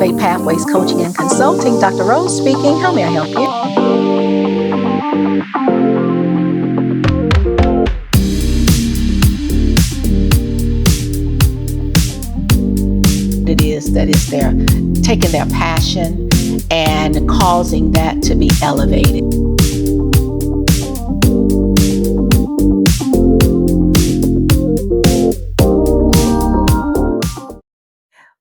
Elevate Pathways Coaching and Consulting. Dr. Rose speaking. How may I help you? It is that is they're taking their passion and causing that to be elevated.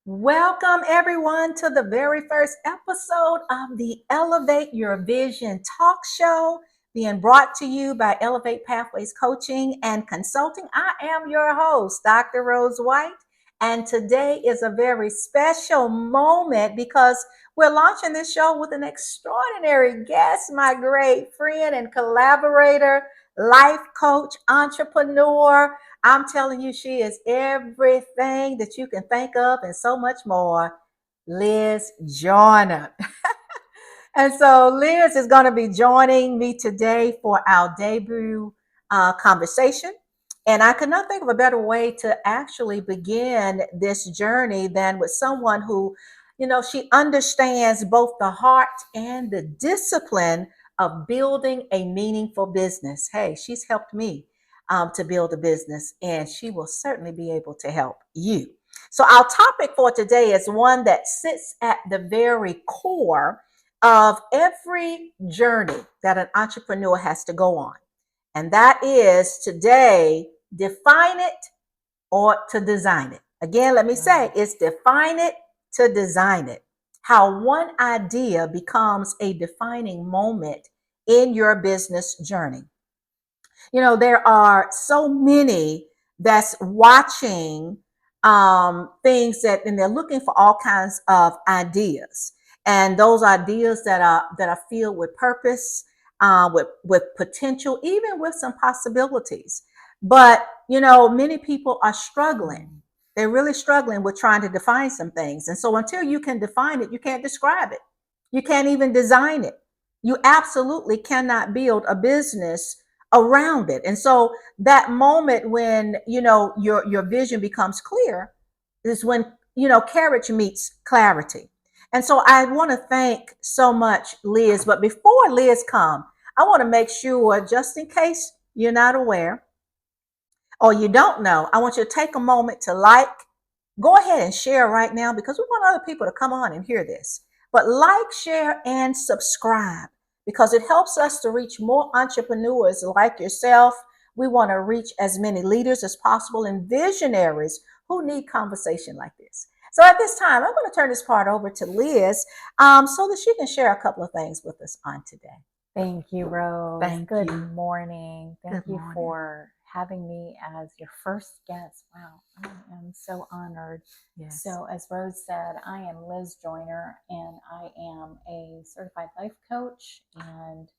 Welcome, everyone, to the very first episode of the Elevate Your Vision talk show, being brought to you by Elevate Pathways Coaching and Consulting. I am your host, Dr. Rose White, and today is a very special moment because we're launching this show with an extraordinary guest, my great friend and collaborator, life coach, entrepreneur. I'm telling you, she is everything that you can think of and so much more. Liz Joyner. And so Liz is going to be joining me today for our debut conversation. And I could not think of a better way to actually begin this journey than with someone who, she understands both the heart and the discipline of building a meaningful business. Hey, she's helped me to build a business, and she will certainly be able to help you. So, our topic for today is one that sits at the very core of every journey that an entrepreneur has to go on. And that is today, define it or to design it. Again, let me say it's define it to design it. How one idea becomes a defining moment in your business journey. There are so many that's watching things and they're looking for all kinds of ideas, and those ideas that are filled with purpose, with potential, even with some possibilities. But many people are struggling. They're really struggling with trying to define some things, and so until you can define it, you can't describe it. You can't even design it. You absolutely cannot build a business around it. And so that moment when your vision becomes clear is when courage meets clarity. And so I want to thank so much Liz, but before Liz come, I want to make sure, just in case you're not aware or you don't know, I want you to take a moment to go ahead and share right now, because we want other people to come on and hear this. But share, and subscribe, because it helps us to reach more entrepreneurs like yourself. We want to reach as many leaders as possible and visionaries who need conversation like this. So at this time, I'm going to turn this part over to Liz so that she can share a couple of things with us on today. Thank you, Rose. Good morning. Thank you morning. For having me as your first guest. Wow, I am so honored. Yes. So as Rose said, I am Liz Joyner, and I am a certified life coach and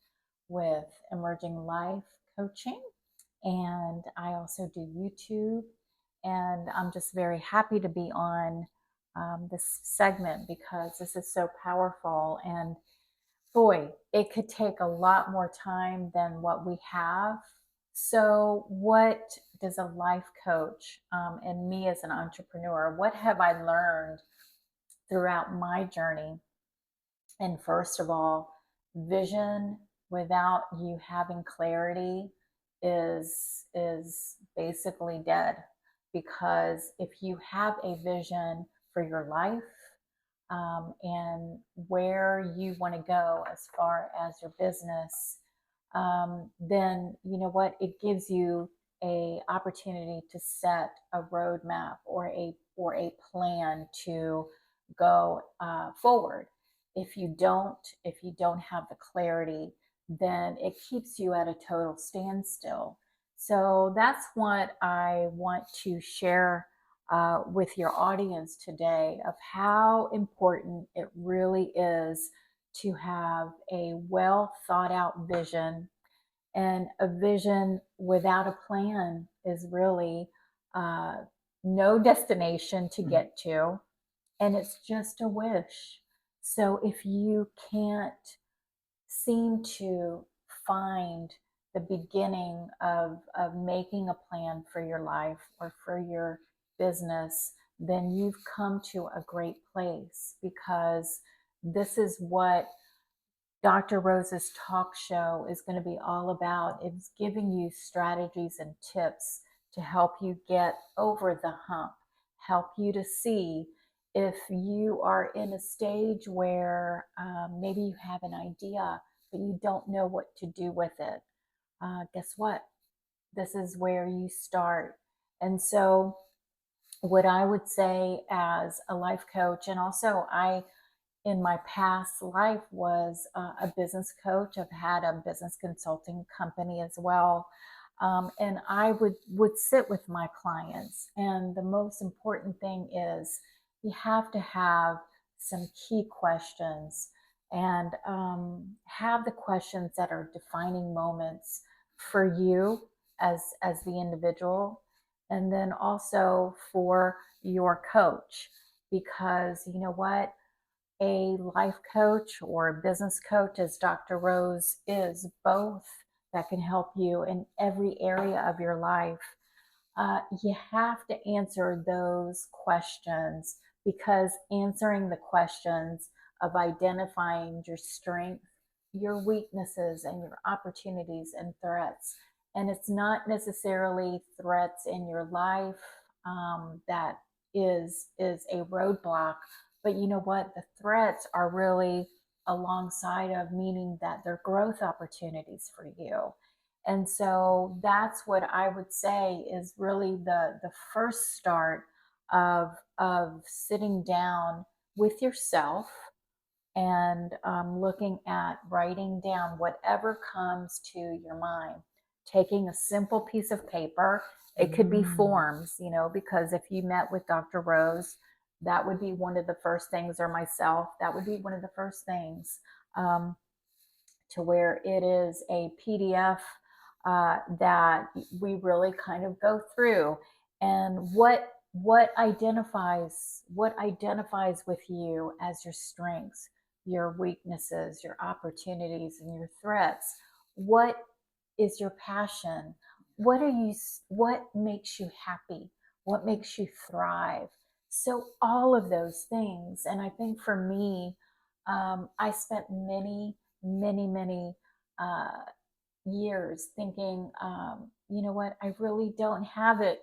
with Emerging Life Coaching. And I also do YouTube. And I'm just very happy to be on this segment because this is so powerful. And boy, it could take a lot more time than what we have. So, what does a life coach and me as an entrepreneur, what have I learned throughout my journey? And first of all, vision without you having clarity is basically dead, because if you have a vision for your life, and where you want to go as far as your business, then you know what, it gives you a opportunity to set a roadmap or a plan to go forward. If you don't have the clarity, then it keeps you at a total standstill. So that's what I want to share with your audience today, of how important it really is to have a well thought out vision. And a vision without a plan is really uh, no destination to get to, and it's just a wish. So if you can't seem to find the beginning of making a plan for your life or for your business, then you've come to a great place, because this is what Dr. Rose's talk show is going to be all about. It's giving you strategies and tips to help you get over the hump, help you to see if you are in a stage where maybe you have an idea, but you don't know what to do with it. Guess what? This is where you start. And so, what I would say as a life coach, and also I in my past life was a business coach. I've had a business consulting company as well. And I would sit with my clients. And the most important thing is you have to have some key questions, and have the questions that are defining moments for you as the individual, and then also for your coach. Because you know what, a life coach or a business coach, as Dr. Rose is both, that can help you in every area of your life. You have to answer those questions, because answering the questions of identifying your strength, your weaknesses, and your opportunities and threats. And it's not necessarily threats in your life that is a roadblock, but you know what? The threats are really alongside of, meaning that they're growth opportunities for you. And so that's what I would say is really the first start of sitting down with yourself, and looking at writing down whatever comes to your mind, taking a simple piece of paper. It could be forms, because if you met with Dr. Rose, that would be one of the first things, or myself, that would be one of the first things, um, to where it is a PDF that we really kind of go through, and what identifies with you as your strengths, your weaknesses, your opportunities, and your threats. What is your passion? What makes you happy? What makes you thrive? So all of those things. And I think for me, I spent many uh, years thinking, you know what, I really don't have it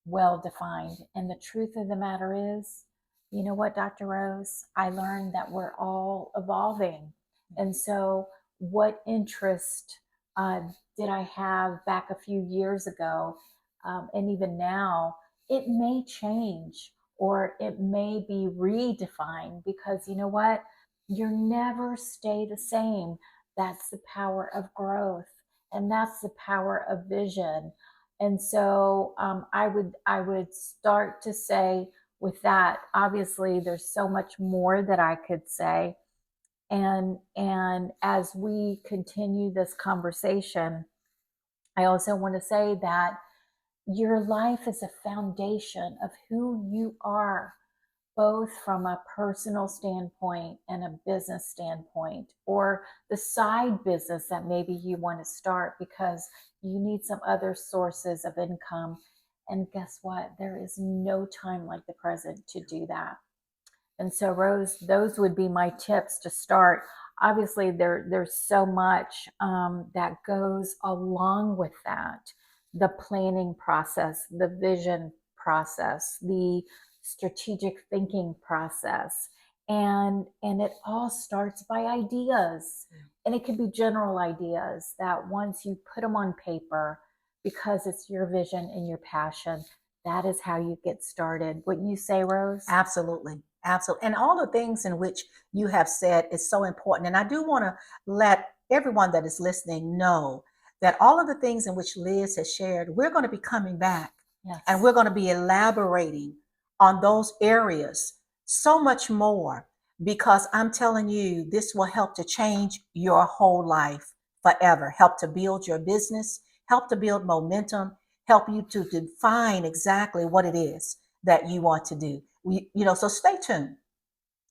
well defined. And the truth of the matter is, you know what, Dr. Rose, I learned that we're all evolving. And so, what interest uh, did I have back a few years ago? And even now, it may change, or it may be redefined, because you know what? You never stay the same. That's the power of growth, and that's the power of vision. And so I would start to say with that. Obviously, there's so much more that I could say, and as we continue this conversation, I also want to say that your life is a foundation of who you are, both from a personal standpoint and a business standpoint, or the side business that maybe you want to start because you need some other sources of income. And guess what? There is no time like the present to do that. And so, Rose, those would be my tips to start. Obviously, there's so much that goes along with that: the planning process, the vision process, the strategic thinking process, and it all starts by ideas. And it can be general ideas that once you put them on paper, because it's your vision and your passion, that is how you get started. What you say, Rose? Absolutely. Absolutely. And all the things in which you have said is so important. And I do want to let everyone that is listening know that all of the things in which Liz has shared, we're going to be coming back, Yes. and we're going to be elaborating on those areas so much more, because I'm telling you, this will help to change your whole life forever, help to build your business, help to build momentum, help you to define exactly what it is that you want to do. So stay tuned,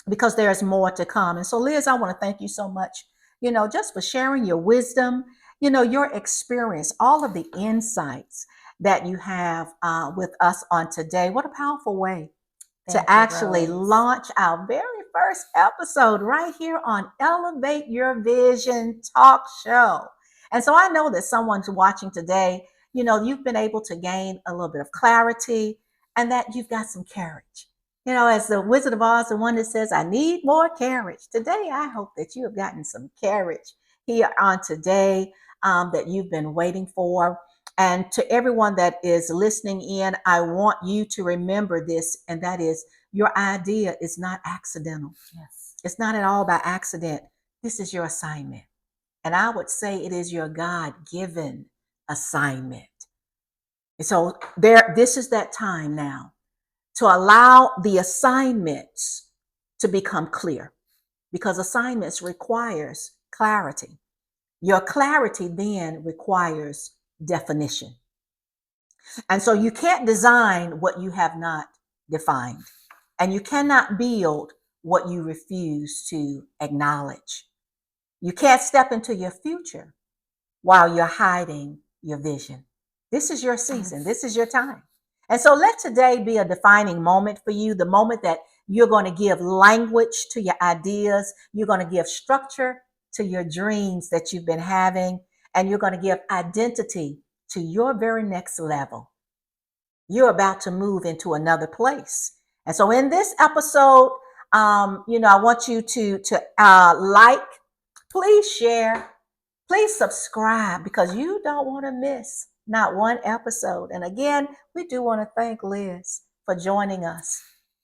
because there's more to come. And so, Liz, I want to thank you so much, just for sharing your wisdom, your experience, all of the insights that you have with us on today. What a powerful way Thank to you, actually Rose. launch our very first episode right here on Elevate Your Vision Talk Show. And so I know that someone's watching today, you've been able to gain a little bit of clarity and that you've got some courage. As the Wizard of Oz, the one that says, I need more courage. Today, I hope that you have gotten some courage here on today that you've been waiting for. And to everyone that is listening in, I want you to remember this, and that is your idea is not accidental. Yes. It's not at all by accident. This is your assignment. And I would say it is your God-given assignment. And so this is that time now to allow the assignments to become clear, because assignments requires clarity. Your clarity then requires definition. And so you can't design what you have not defined, and you cannot build what you refuse to acknowledge. You can't step into your future while you're hiding your vision. This is your season. This is your time. And so let today be a defining moment for you, the moment that you're going to give language to your ideas. You're going to give structure to your dreams that you've been having, and you're going to give identity to your very next level. You're about to move into another place. And so in this episode, I want you to like, please share, please subscribe, because you don't want to miss not one episode. And again, we do want to thank Liz for joining us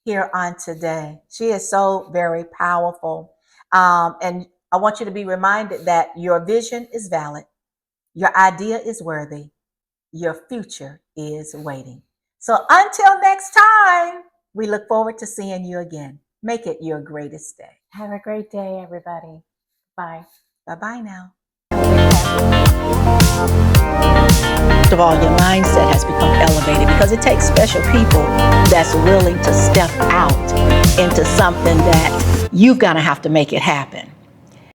here on today. She is so very powerful. And I want you to be reminded that your vision is valid, your idea is worthy, your future is waiting. So until next time, we look forward to seeing you again. Make it your greatest day. Have a great day, everybody. Bye. Bye-bye now. First of all, your mindset has become elevated because it takes special people that's willing to step out into something that you're going to have to make it happen.